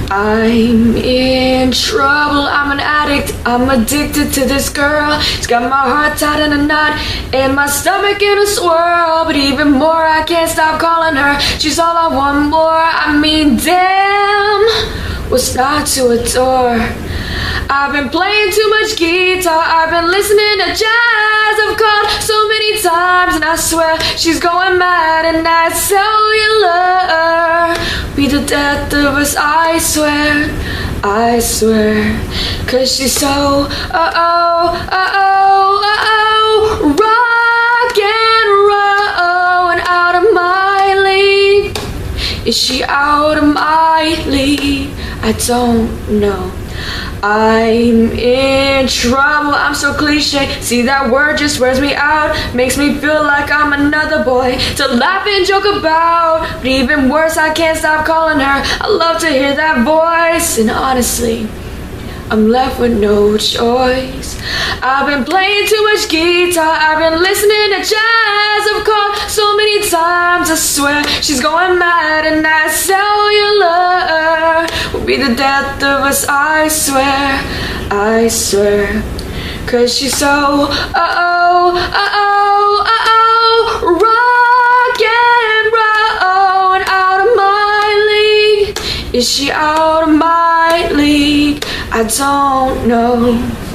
I'm in trouble, I'm an addict, I'm addicted to this girl. She's got my heart tied in a knot and my stomach in a swirl. But even more, I can't stop calling her. She's all I want more. I mean, damn, what's not to adore? I've been playing too much guitar, I've been listening to jazz. I've called so many times and I swear she's going mad. And that cellular be the death of us, I swear, I swear. Cause she's so, rock and roll and out of my league. Is she out of my league? I don't know. I'm in trouble, I'm so cliche. See, that word just wears me out. Makes me feel like I'm another boy to laugh and joke about. But even worse, I can't stop calling her. I love to hear that voice. And honestly, I'm left with no choice. I've been playing too much guitar, I've been listening to jazz. I've called so many times, I swear she's going mad. And that cellular will be the death of us, I swear, I swear. Cause she's so, rock and roll and out of my league. Is she out of my league? I don't know.